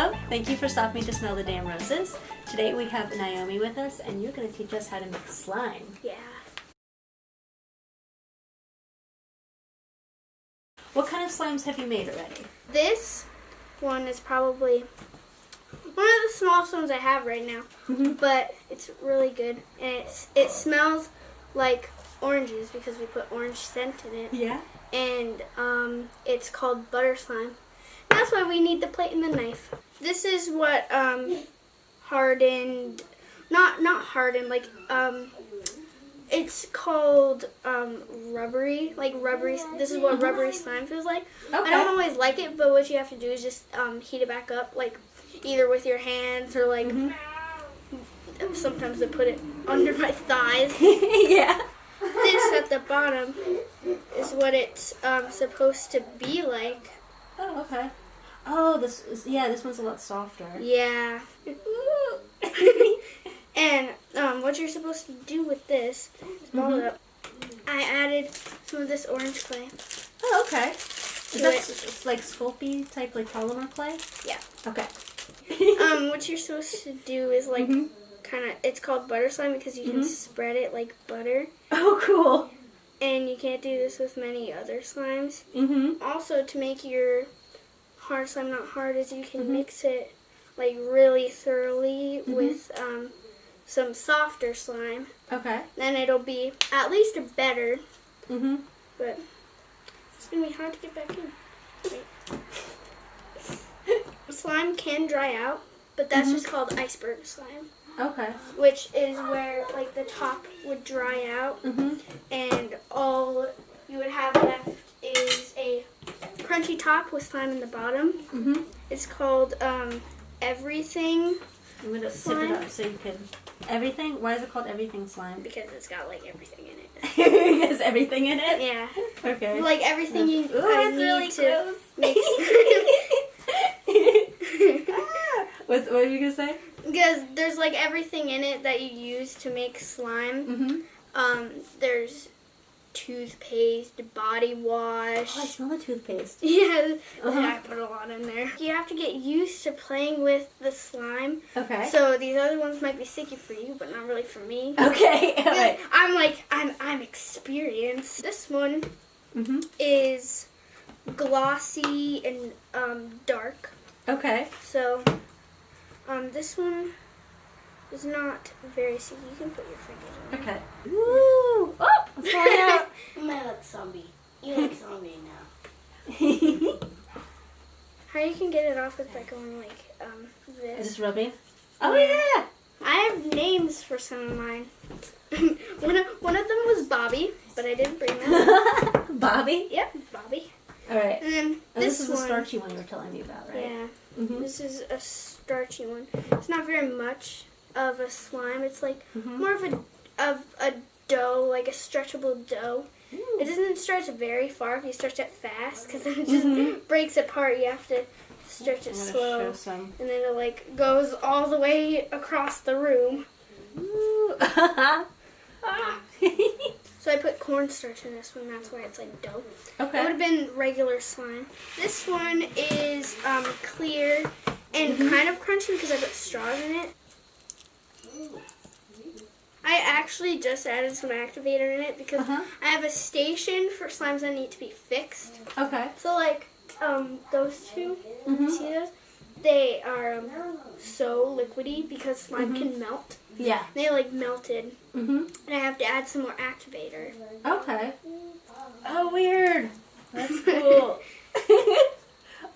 Hello, thank you for stopping to smell the damn roses. Today we have Naomi with us and you're going to teach us how to make slime. Yeah. What kind of slimes have you made already? This one is probably one of the smallest ones I have right now, but it's really good. And it smells like oranges because we put orange scent in it. Yeah. And it's called butter slime. That's why we need the plate and the knife. This is what hardened, not hardened, like it's called rubbery, this is what rubbery slime feels like. Okay. I don't always like it, but what you have to do is just heat it back up, like either with your hands or like sometimes they put it under my thighs. Yeah. This at the bottom is what it's supposed to be like. Oh, okay. Oh, this one's a lot softer. Yeah. And what you're supposed to do with this is ball it up. I added some of this orange clay. Oh, okay. It's like Sculpey type, like polymer clay? Yeah. Okay. What you're supposed to do is like kind of, it's called butter slime because you can spread it like butter. Oh, cool. And you can't do this with many other slimes. Also, to make your hard slime not hard is you can mix it like really thoroughly with some softer slime. Okay. Then it'll be at least better. But it's going to be hard to get back in. Wait. Slime can dry out, but that's just called iceberg slime. Okay. Which is where like the top would dry out and all you would have left is a crunchy top with slime in the bottom. It's called everything. I'm going to tip it up so you can... Everything? Why is it called everything slime? Because it's got like everything in it. It has everything in it? Yeah. Okay. Like everything you need really to make. What were you going to say? Because there's like everything in it that you use to make slime. There's toothpaste, body wash. Oh, I smell the toothpaste. Yeah, I put a lot in there. You have to get used to playing with the slime. Okay. So these other ones might be sticky for you, but not really for me. Okay. All right. I'm experienced. This one is glossy and dark. Okay. So this one is not very sticky. You can put your fingers in there. Okay. Woo! Oh! It's falling out. I might look zombie. You look zombie now. How you can get it off is by going like this. Just rubbing? Oh yeah! I have names for some of mine. one of them was Bobby, but I didn't bring them. Bobby? Yep, Bobby. Alright. And then this is the starchy one you were telling me about, right? Yeah. This is a starchy one. It's not very much of a slime. It's like more of a dough, like a stretchable dough. It doesn't stretch very far if you stretch it fast, because then it just breaks apart. You have to stretch it slow, and then it like goes all the way across the room. So I put cornstarch in this one. That's why it's like dough. Okay. It would have been regular slime. This one is clear and kind of crunchy because I put straws in it. I actually just added some activator in it because I have a station for slimes that need to be fixed. Okay. So like those two, see those? They are so liquidy because slime can melt. Yeah. They like melted. And I have to add some more activator. Okay. Oh, weird. That's cool.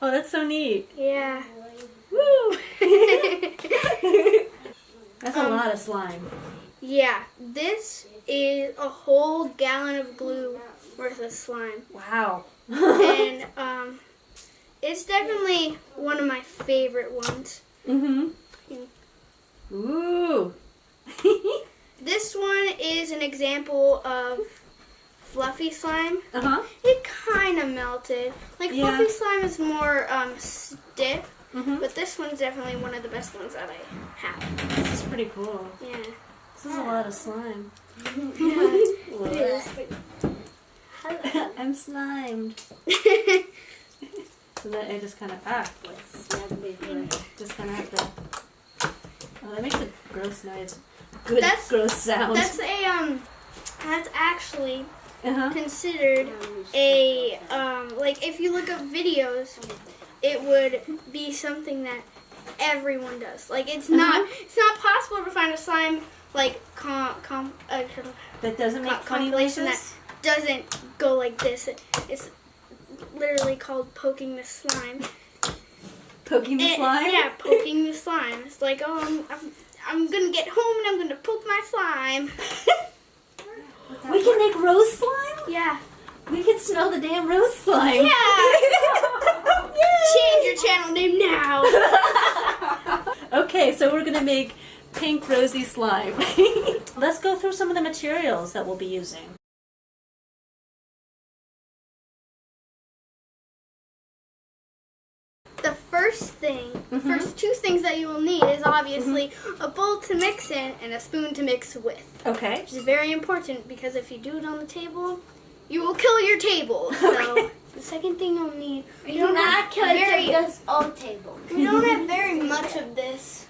Oh, that's so neat. Yeah. Woo! That's a lot of slime. Yeah, this is a whole gallon of glue worth of slime. Wow. And it's definitely one of my favorite ones. Ooh. This one is an example of fluffy slime. It kind of melted. Like fluffy slime is more stiff, but this one's definitely one of the best ones that I have. This is pretty cool. Yeah. This is a lot of slime. Yeah, I'm slimed. So then I just kind of Just gonna have to. Oh, that makes a gross noise. Good, gross sound. That's that's actually considered a like if you look up videos, it would be something that everyone does. Like it's not possible to find a slime like that doesn't make funny compilation noises? that doesn't go like this. It's literally called poking the slime. Poking the slime? Yeah, poking the slime. It's like, oh, I'm gonna get home and I'm gonna poke my slime. We can make rose slime? Yeah. We can smell the damn rose slime. Yeah. Change your channel name now. Okay, so we're gonna make pink rosy slime. Let's go through some of the materials that we'll be using. The first two things that you will need is obviously a bowl to mix in and a spoon to mix with. Okay. Which is very important because if you do it on the table, you will kill your table. So the second thing you'll need, We don't have this old table. we don't have very much of this,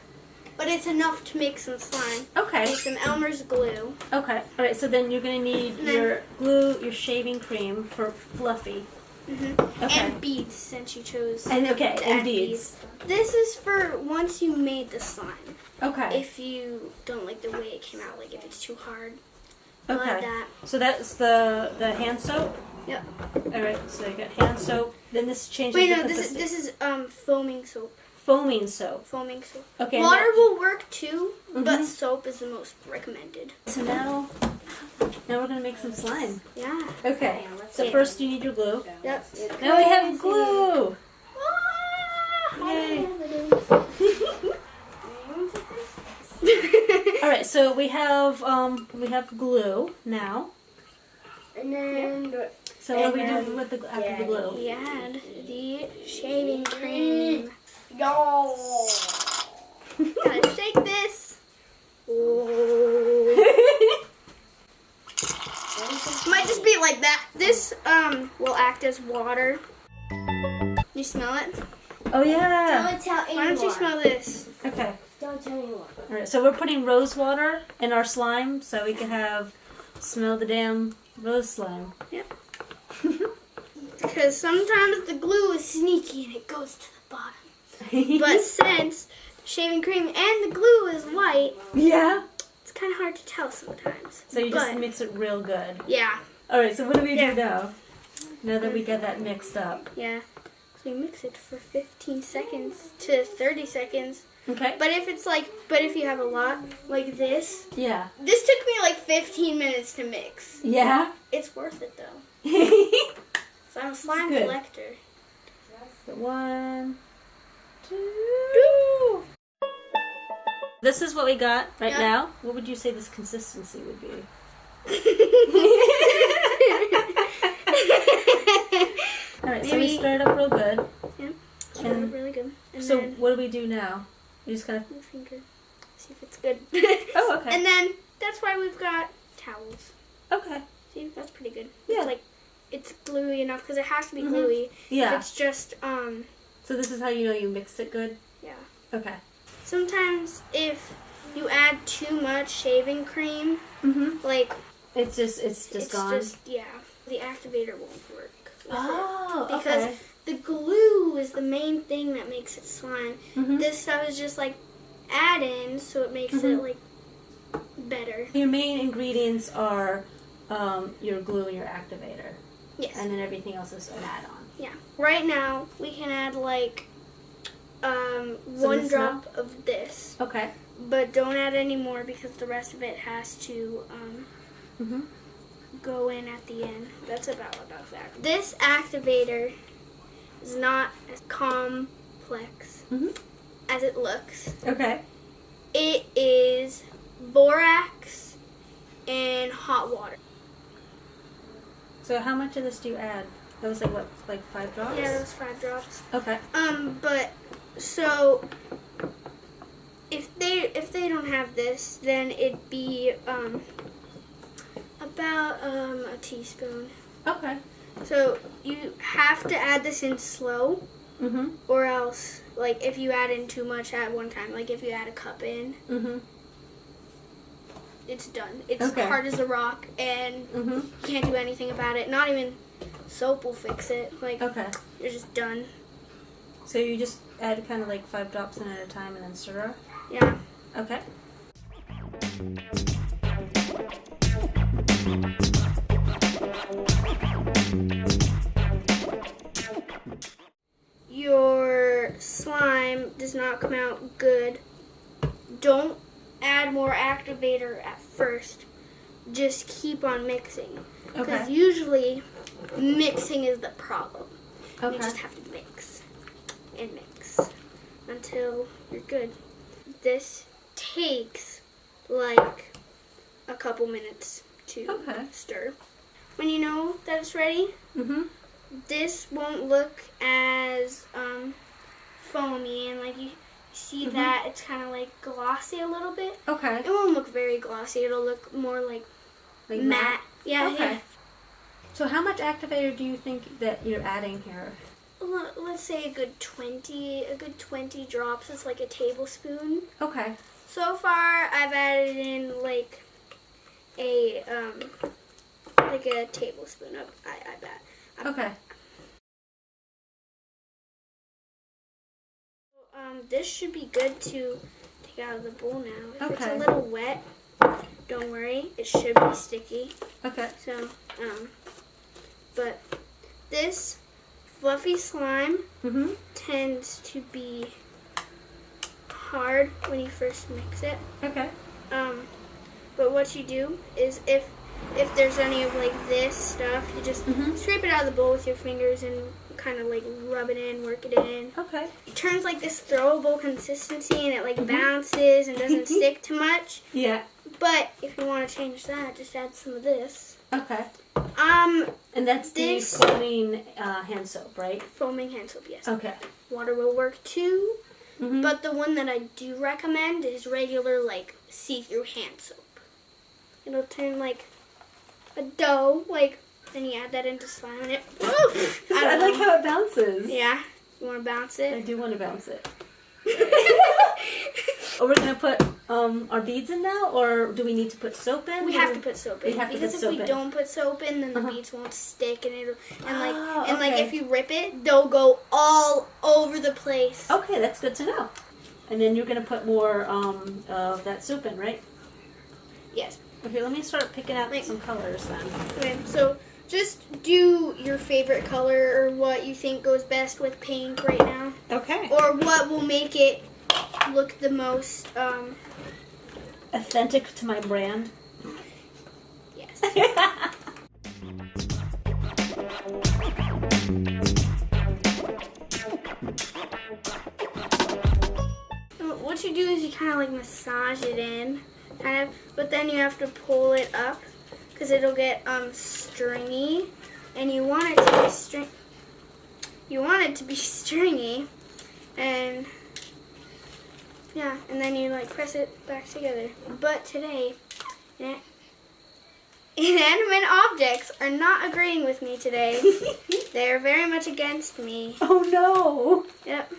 but it's enough to make some slime. Okay. With some Elmer's glue. Okay. All right. So then you're gonna need your glue, your shaving cream for fluffy. Okay. And beads, since you chose. And to and add beads. This is for once you made the slime. Okay. If you don't like the way it came out, like if it's too hard. Okay. Like that. So that's the hand soap. Yep. All right. So you got hand soap. Then this changes. Wait, the no, consistency. this is foaming soap. Foaming soap. Foaming soap. Okay. Water will work too, but soap is the most recommended. So now we're gonna make some slime. Yeah. Okay. So first you need your glue. Yep. Now we have glue. Ah! Yay. All right. So we have glue now. And then So what do we do with after the glue? We add the shaving cream. Yo. Gotta shake this. Might just be like that. This will act as water. You smell it? Oh yeah. Don't tell anyone. Why don't you smell this? Okay. Don't tell anyone. All right. So we're putting rose water in our slime so we can smell the damn rose slime. Yep. Because sometimes the glue is sneaky and it goes to the bottom. But since shaving cream and the glue is white, yeah. it's kind of hard to tell sometimes. So you just mix it real good. Yeah. All right. So what do we do now? Now that we got that mixed up. Yeah. So you mix it for 15 seconds to 30 seconds. Okay. But if you have a lot like this, Yeah. this took me like 15 minutes to mix. Yeah. It's worth it though. So I'm a slime good. collector. 1, 2. This is what we got right now. What would you say this consistency would be? All right, so we stir it up real good. Yep. Stir it up really good. And So then what do we do now? You just gotta. your finger. See if it's good. Oh, okay. And then that's why we've got towels. Okay. See, that's pretty good. Yeah. It's gluey enough because it has to be gluey. Yeah. If it's just So this is how you know you mixed it good? yeah. Okay. Sometimes if you add too much shaving cream, like It's just gone. The activator won't work. with Oh, it because okay. the glue is the main thing that makes it slime. This stuff is just like add-ins, so it makes it like better. Your main ingredients are your glue and your activator. Yes. And then everything else is an add-on. Yeah. Right now we can add like 1 drop of this. Okay. But don't add any more because the rest of it has to go in at the end. That's about that. This activator is not as complex as it looks. Okay. It is borax and hot water. So how much of this do you add? That was like what, like 5 drops? Yeah, those 5 drops. Okay. But so if they don't have this, then it'd be about a teaspoon. Okay. So you have to add this in slow, or else like if you add in too much at one time, like if you add a cup in, it's done. It's hard as a rock, and you can't do anything about it. Not even soap will fix it. Like, you're just done. So you just add kind of like 5 drops in at a time and then stir? Yeah. Okay. Your slime does not come out good. Don't add more activator at first. Just keep on mixing. Because usually mixing is the problem. You just have to mix and mix until you're good. This takes like a couple minutes to stir. When you know that it's ready, this won't look as foamy, and like you see that it's kind of like glossy a little bit. Okay. It won't look very glossy. It'll look more like matte. Yeah. Okay. Yeah. So how much activator do you think that you're adding here? Let's say a good 20 drops. It's like a tablespoon. Okay. So far, I've added in like a tablespoon of I bet. Okay. This should be good to take out of the bowl now. If it's a little wet, don't worry. It should be sticky. Okay. So, but this fluffy slime tends to be hard when you first mix it. Okay. But what you do is if there's any of like this stuff, you just scrape it out of the bowl with your fingers and kind of like rub it in, work it in. Okay. It turns like this throwable consistency, and it like bounces and doesn't stick too much. Yeah. But if you want to change that, just add some of this. Okay. And that's the foaming hand soap, right? Foaming hand soap, yes. Okay. Water will work too. But the one that I do recommend is regular like see-through hand soap. It'll turn like a dough, like, then you add that into slime and it, I like how it bounces. Yeah. You want to bounce it? I do want to bounce it. Are we going to put our beads in now, or do we need to put soap in? We have to put soap in. Because if we don't put soap in, then the beads won't stick, and like if you rip it, they'll go all over the place. Okay, that's good to know. And then you're going to put more of that soap in, right? Yes. Okay, let me start picking out some colors then. Okay, so just do your favorite color or what you think goes best with pink right now. Okay. Or what will make it look the most authentic to my brand. Yes. What you do is you kind of like massage it in, kind of, but then you have to pull it up because it'll get stringy, and you want it to be stringy, and yeah, and then you like press it back together. But today, inanimate objects are not agreeing with me today. They are very much against me. Oh no! Yep.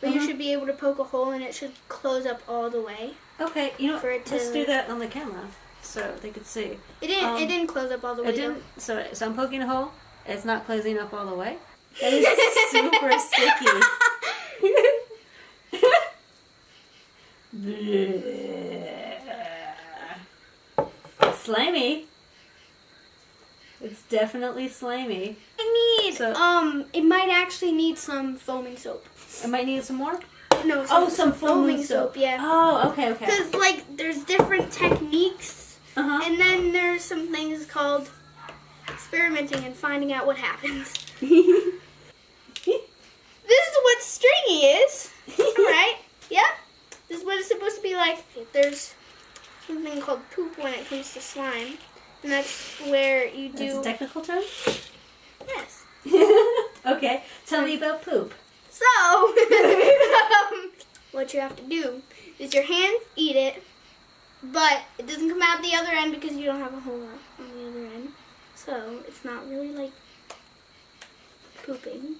But you should be able to poke a hole and it should close up all the way. Okay, let's do that on the camera so they could see. It didn't close up all the way. It didn't. So I'm poking a hole. It's not closing up all the way. That is super sticky. Slimy. It's definitely slimy. It might actually need some foaming soap. It might need some more? No, some foaming soap. Yeah. Oh, okay. Because, like, there's different techniques, and then there's some things called experimenting and finding out what happens. This is what stringy is, right? Yeah? This is what it's supposed to be like. There's something called poop when it comes to slime, and that's where you do... That's a technical term? Yes. Okay, tell me about poop. So, what you have to do is your hands eat it, but it doesn't come out the other end because you don't have a hole on the other end. So it's not really like pooping.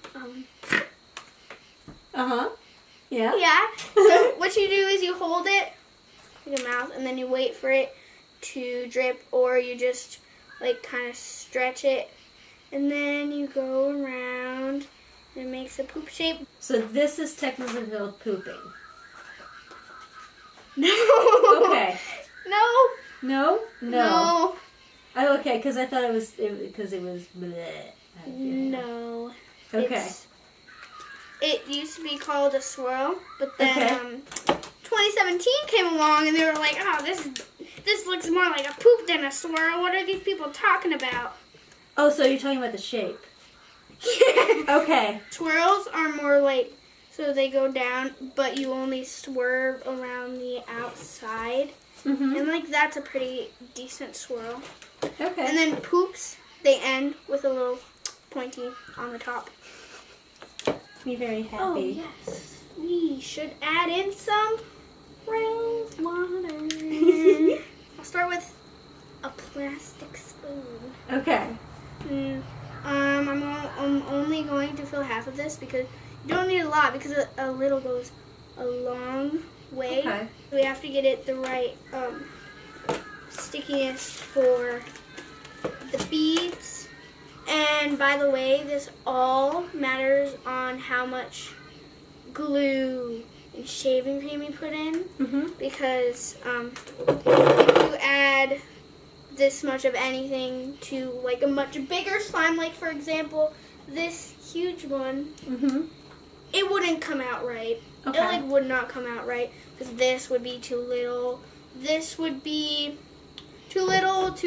Yeah. Yeah. So what you do is you hold it in your mouth and then you wait for it to drip, or you just like kind of stretch it and then you go around and it makes a poop shape. So this is technically called pooping. No. Okay. No. No? No. Oh, okay, because I thought it was bleh. No. Okay. It used to be called a swirl, but then 2017 came along and they were like, oh, this looks more like a poop than a swirl. What are these people talking about? Oh, so you're talking about the shape. Okay. Swirls are more like, so they go down, but you only swerve around the outside. Mm-hmm. And like that's a pretty decent swirl. Okay. And then poops, they end with a little pointy on the top. Be very happy. Oh, yes. We should add in some Rosewater. I'll start with a plastic spoon. Okay. I'm only going to fill half of this because you don't need a lot because a little goes a long way. Okay. We have to get it the right stickiness for the beads. And by the way, this all matters on how much glue and shaving cream you put in. Mm-hmm. Because if you add this much of anything to like a much bigger slime, like for example this huge one, mm-hmm. it wouldn't come out right. Okay. It like would not come out right because this would be too little. This would be too little.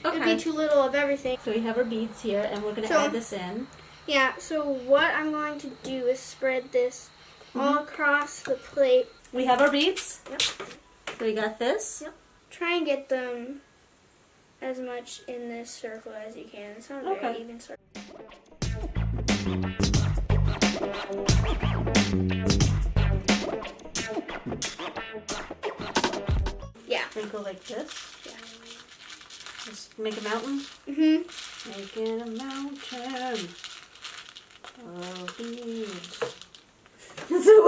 Okay. It would be too little of everything. So we have our beads here, and we're going to add this in. Yeah, so what I'm going to do is spread this all across the plate. We have our beads? Yep. So we got this? Yep. Try and get them as much in this circle as you can. It's not a very even circle. Yeah. Sprinkle like this? Yeah. Just make a mountain? Mm-hmm. Making a mountain of beads. So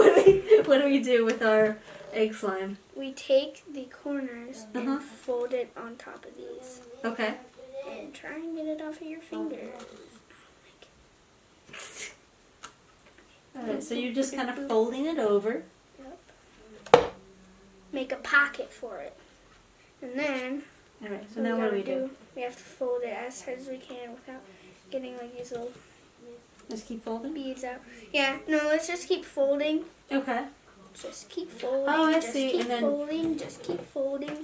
what do we do with our egg slime? We take the corners and fold it on top of these. Okay. And try and get it off of your fingers. Alright, so you're just kind of folding it over. Yep. Make a pocket for it. And then... Alright, so now what do we do? We have to fold it as hard as we can without getting like these little... Just keep folding? Beads out. Yeah, no, let's just keep folding. Okay. Just keep folding. Oh, I just see. Keep and then folding. Just keep folding.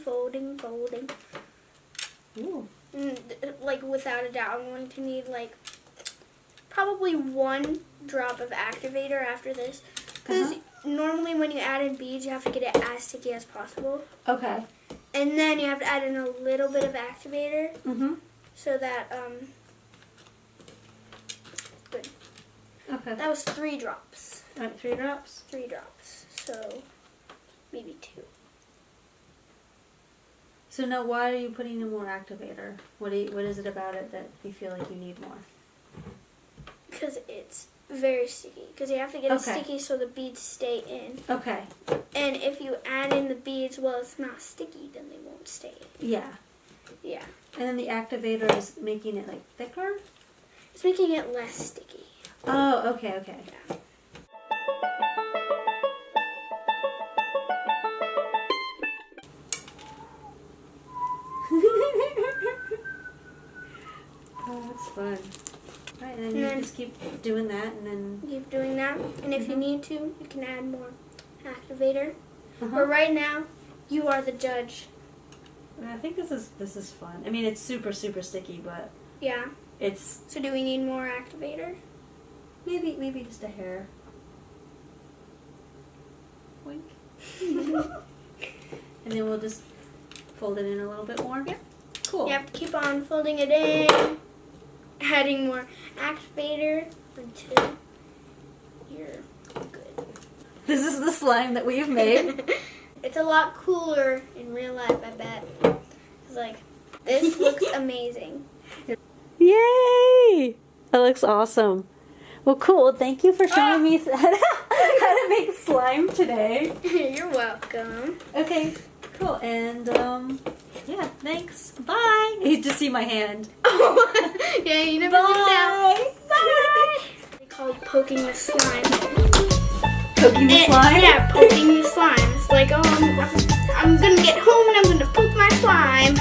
Ooh. And, like without a doubt, I'm going to need like probably 1 drop of activator after this, because normally when you add in beads, you have to get it as sticky as possible. Okay. And then you have to add in a little bit of activator. Mm-hmm. So that good. Okay. That was 3 drops. All right, 3 drops. 3 drops. So maybe 2. So now, why are you putting in more activator? What is it about it that you feel like you need more? Because it's very sticky. Because you have to get it sticky so the beads stay in. Okay. And if you add in the beads while it's not sticky, then they won't stay in. Yeah. Yeah. And then the activator is making it like thicker? It's making it less sticky. Oh, okay. Yeah. Oh, that's fun. Right, and then you just keep doing that, and then... Keep doing that, and if you need to, you can add more activator. But right now, you are the judge. I think this is fun. I mean, it's super, super sticky, but... Yeah. It's... So do we need more activator? Maybe just a hair. Wink. And then we'll just fold it in a little bit more? Yep. Cool. You have to keep on folding it in, adding more activator until you're good. This is the slime that we've made. It's a lot cooler in real life, I bet. It's like, this looks amazing. Yay! That looks awesome. Well, cool. Thank you for showing me how to make slime today. You're welcome. Okay, cool. And, yeah, thanks. Bye. You just see my hand. Yeah, you never looked down. Bye. They call it poking the slime. Poking the slime? Yeah, poking the slime. It's like, oh, I'm gonna get home and I'm gonna poke my slime.